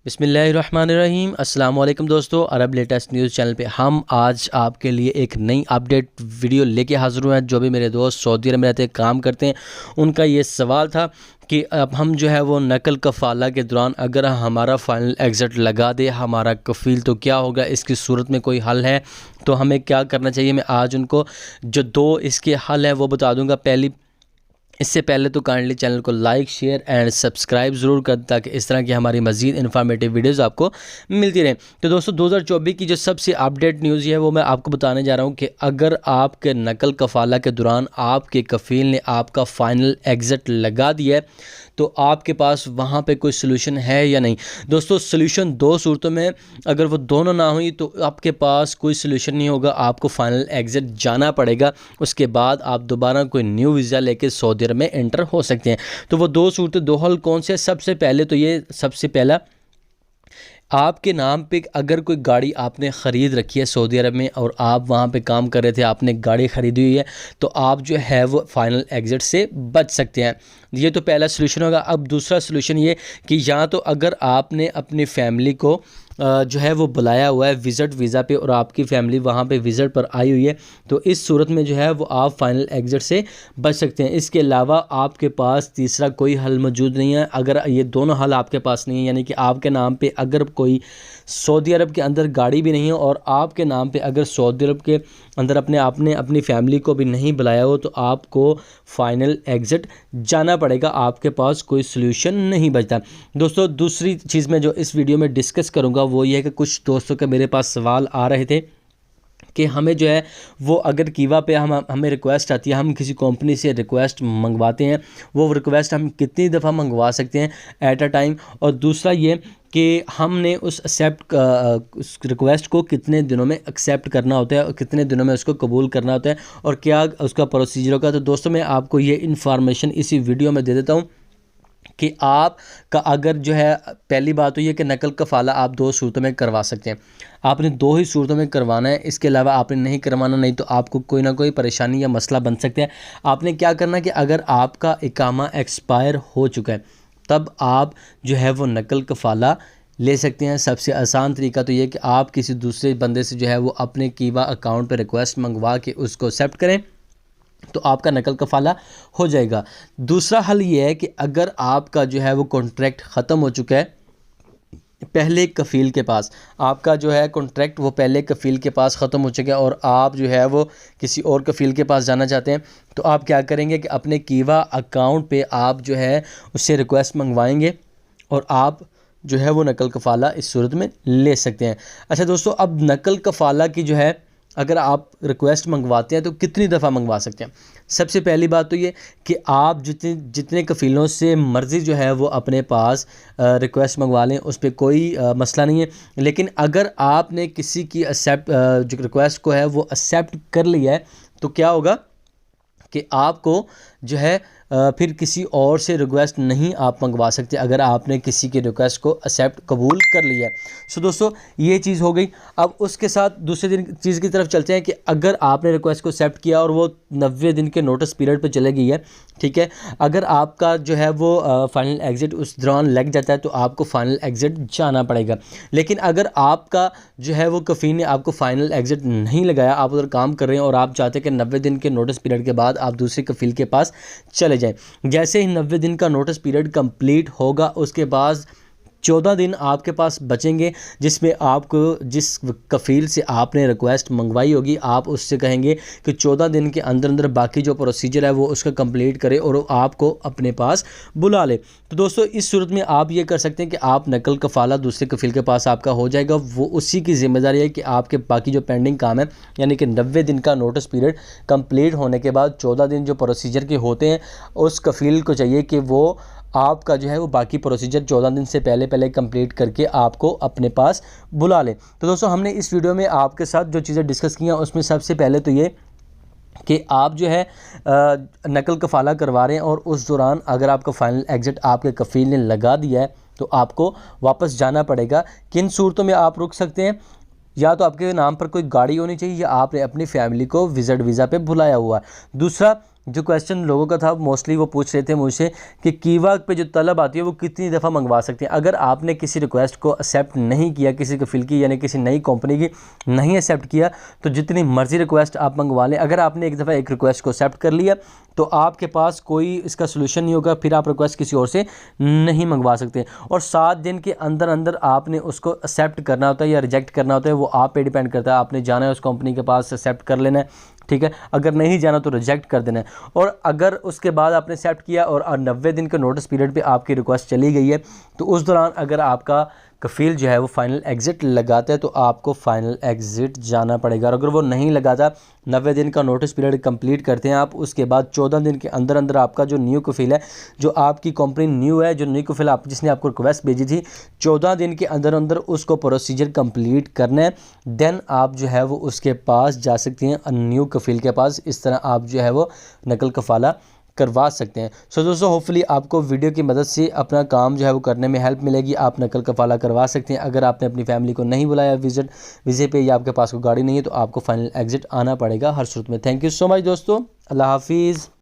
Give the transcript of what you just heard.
बिस्मिल्लाहिर्रहमानिर्रहीम। अस्सलाम वालेकुम दोस्तों, अरब लेटेस्ट न्यूज़ चैनल पे हम आज आपके लिए एक नई अपडेट वीडियो लेके हाज़िर हुए हैं। जो भी मेरे दोस्त सऊदी अरब में रहते काम करते हैं, उनका ये सवाल था कि अब हम जो है वो नकल कफ़ाला के दौरान अगर हमारा फ़ाइनल एग्ज़िट लगा दे हमारा कफ़ील तो क्या होगा, इसकी सूरत में कोई हल है तो हमें क्या करना चाहिए। मैं आज उनको जो दो इसके हल हैं वो बता दूँगा। इससे पहले तो काइंडली चैनल को लाइक शेयर एंड सब्सक्राइब ज़रूर कर, ताकि इस तरह की हमारी मज़ीद इन्फॉर्मेटिव वीडियोज़ आपको मिलती रहें। तो दोस्तों 2024 की जो सबसे अपडेट न्यूज़ है वो मैं आपको बताने जा रहा हूँ कि अगर आपके नकल कफ़ाला के दौरान आपके कफ़ील ने आपका फ़ाइनल एग्ज़िट लगा दिया है तो आपके पास वहाँ पे कोई सलूशन है या नहीं। दोस्तों सलूशन दो सूरतों में, अगर वो दोनों ना हुई तो आपके पास कोई सलूशन नहीं होगा, आपको फ़ाइनल एग्ज़िट जाना पड़ेगा। उसके बाद आप दोबारा कोई न्यू वीज़ा लेके सऊदी अरब में एंटर हो सकते हैं। तो वो दो सूरतें, दो हल कौन से? सबसे पहले तो ये, सबसे पहला आपके नाम पे अगर कोई गाड़ी आपने ख़रीद रखी है सऊदी अरब में और आप वहाँ पे काम कर रहे थे, आपने गाड़ी ख़रीदी हुई है, तो आप जो है वो फ़ाइनल एग्ज़िट से बच सकते हैं। ये तो पहला सलूशन होगा। अब दूसरा सलूशन ये कि या तो अगर आपने अपनी फ़ैमिली को जो है वो बुलाया हुआ है विज़िट वीज़ा पे और आपकी फ़ैमिली वहाँ पे विज़िट पर आई हुई है, तो इस सूरत में जो है वो आप फ़ाइनल एग्ज़िट से बच सकते हैं। इसके अलावा आपके पास तीसरा कोई हल मौजूद नहीं है। अगर ये दोनों हल आपके पास नहीं है, यानी कि आपके नाम पे अगर कोई सऊदी अरब के अंदर गाड़ी भी नहीं है और आपके नाम पे अगर सऊदी अरब के अंदर आपने अपनी फ़ैमिली को भी नहीं बुलाया हो, तो आपको फ़ाइनल एग्ज़िट जाना पड़ेगा। आपके पास कोई सलूशन नहीं बचता। दोस्तों दूसरी चीज़ मैं जो इस वीडियो में डिस्कस करूँगा वो ये है कि कुछ दोस्तों के मेरे पास सवाल आ रहे थे कि हमें जो है वो अगर कीवा पे हमें रिक्वेस्ट आती है, हम किसी कंपनी से रिक्वेस्ट मंगवाते हैं, वो रिक्वेस्ट हम कितनी दफ़ा मंगवा सकते हैं एट अ टाइम। और दूसरा ये कि हमने उस उस रिक्वेस्ट को कितने दिनों में एक्सेप्ट करना होता है और कितने दिनों में उसको कबूल करना होता है और क्या उसका प्रोसीजर होगा। तो दोस्तों मैं आपको ये इन्फॉर्मेशन इसी वीडियो में दे देता हूँ कि आप का अगर जो है, पहली बात तो ये कि नकल कफ़ाला आप दो सूरतों में करवा सकते हैं। आपने दो ही सूरतों में करवाना है, इसके अलावा आपने नहीं करवाना, नहीं तो आपको कोई ना कोई परेशानी या मसला बन सकता है। आपने क्या करना है कि अगर आपका इकामा एक्सपायर हो चुका है तब आप जो है वो नकल कफ़ाला ले सकते हैं। सबसे आसान तरीका तो ये कि आप किसी दूसरे बंदे से जो है वो अपने कीवा अकाउंट पर रिक्वेस्ट मंगवा के उसको एक्सेप्ट करें तो आपका नकल कफ़ाला हो जाएगा। दूसरा हल ये है कि अगर आपका जो है वो कॉन्ट्रैक्ट ख़त्म हो चुका है पहले कफ़ील के पास, आपका जो है कॉन्ट्रैक्ट वो पहले कफ़ील के पास ख़त्म हो चुका है और आप जो है वो किसी और कफ़ील के पास जाना चाहते हैं, तो आप क्या करेंगे कि अपने कीवा अकाउंट पे आप जो है उससे रिक्वेस्ट मंगवाएंगे और आप जो है वो नकल कफ़ाला इस सूरत में ले सकते हैं। अच्छा दोस्तों, अब नकल कफ़ाला की जो है अगर आप रिक्वेस्ट मंगवाते हैं तो कितनी दफ़ा मंगवा सकते हैं। सबसे पहली बात तो ये कि आप जितने कफ़ीलों से मर्ज़ी जो है वो अपने पास रिक्वेस्ट मंगवा लें, उस पर कोई मसला नहीं है। लेकिन अगर आपने किसी की जो रिक्वेस्ट को है वो एक्सेप्ट कर लिया है तो क्या होगा कि आपको जो है फिर किसी और से रिक्वेस्ट नहीं आप मंगवा सकते अगर आपने किसी की रिक्वेस्ट को एक्सेप्ट कबूल कर लिया है। सो दोस्तों ये चीज़ हो गई। अब उसके साथ दूसरे दिन चीज़ की तरफ चलते हैं कि अगर आपने रिक्वेस्ट को एक्सेप्ट किया और वो 90 दिन के नोटिस पीरियड पे चले गई है, ठीक है, अगर आपका जो है वो फ़ाइनल एग्ज़िट उस दौरान लग जाता है तो आपको फ़ाइनल एग्ज़िट जाना पड़ेगा। लेकिन अगर आपका जो है वो कफ़ील ने आपको फ़ाइनल एग्ज़िट नहीं लगाया, आप उधर काम कर रहे हैं और आप चाहते हैं कि 90 दिन के नोटिस पीरियड के बाद आप दूसरे कफ़ील के पास चले जाए, जैसे ही 90 दिन का नोटिस पीरियड कंप्लीट होगा उसके बाद 14 दिन आपके पास बचेंगे, जिसमें आपको जिस कफ़ील से आपने रिक्वेस्ट मंगवाई होगी आप उससे कहेंगे कि 14 दिन के अंदर अंदर बाकी जो प्रोसीजर है वो उसका कंप्लीट करे और आपको अपने पास बुला ले। तो दोस्तों इस सूरत में आप ये कर सकते हैं कि आप नकल कफ़ाला दूसरे कफ़ील के पास आपका हो जाएगा। वो उसी की ज़िम्मेदारी है कि आपके बाकी जो पेंडिंग काम है, यानी कि 90 दिन का नोटिस पीरियड कंप्लीट होने के बाद 14 दिन जो प्रोसीजर के होते हैं, उस कफ़ील को चाहिए कि वो आपका जो है वो बाकी प्रोसीजर 14 दिन से पहले कंप्लीट करके आपको अपने पास बुला लें। तो दोस्तों हमने इस वीडियो में आपके साथ जो चीज़ें डिस्कस की हैं उसमें सबसे पहले तो ये कि आप जो है नकल कफ़ाला करवा रहे हैं और उस दौरान अगर आपका फ़ाइनल एग्ज़िट आपके कफ़ील ने लगा दिया है तो आपको वापस जाना पड़ेगा। किन सूरतों में आप रुक सकते हैं? या तो आपके नाम पर कोई गाड़ी होनी चाहिए या आपने अपनी फ़ैमिली को विज़िट वीज़ा पे बुलाया हुआ है। दूसरा जो क्वेश्चन लोगों का था मोस्टली वो पूछ रहे थे मुझसे कि कीवर्क पे जो तलब आती है वो कितनी दफ़ा मंगवा सकते हैं। अगर आपने किसी रिक्वेस्ट को एक्सेप्ट नहीं किया, किसी कफिल की यानी किसी नई कंपनी की नहीं एक्सेप्ट किया, तो जितनी मर्ज़ी रिक्वेस्ट आप मंगवा लें। अगर आपने एक दफ़ा एक रिक्वेस्ट को एक्सेप्ट कर लिया तो आपके पास कोई इसका सोल्यूशन नहीं होगा, फिर आप रिक्वेस्ट किसी और से नहीं मंगवा सकते। और 7 दिन के अंदर अंदर आपने उसको एक्सेप्ट करना होता है या रिजेक्ट करना होता है, वो आप पे डिपेंड करता है। आपने जाना है उस कंपनी के पास, एक्सेप्ट कर लेना है, ठीक है। अगर नहीं जाना तो रिजेक्ट कर देना है। और अगर उसके बाद आपने एक्सेप्ट किया और 90 दिन के नोटिस पीरियड पे आपकी रिक्वेस्ट चली गई है, तो उस दौरान अगर आपका कफ़ील जो है वो फ़ाइनल एग्ज़िट लगाता है तो आपको फ़ाइनल एग्ज़िट जाना पड़ेगा। और अगर वो नहीं लगाता, 90 दिन का नोटिस पीरियड कंप्लीट करते हैं आप, उसके बाद 14 दिन के अंदर अंदर आपका जो न्यू कफ़ील है, जो आपकी कंपनी न्यू है, जो न्यू कफ़ील आप जिसने आपको रिक्वेस्ट भेजी थी, 14 दिन के अंदर अंदर उसको प्रोसीजर कंप्लीट करना है। देन आप जो है वो उसके पास जा सकती हैं, न्यू कफ़ील के पास। इस तरह आप जो है वो नकल कफ़ाला करवा सकते हैं। सो दोस्तों, होपफुली आपको वीडियो की मदद से अपना काम जो है वो करने में हेल्प मिलेगी। आप नकल कफ़ाला करवा सकते हैं। अगर आपने अपनी फैमिली को नहीं बुलाया वीज़े पे, या आपके पास कोई गाड़ी नहीं है, तो आपको फाइनल एग्ज़िट आना पड़ेगा हर सूरत में। थैंक यू सो मच दोस्तों, अल्लाह हाफिज़।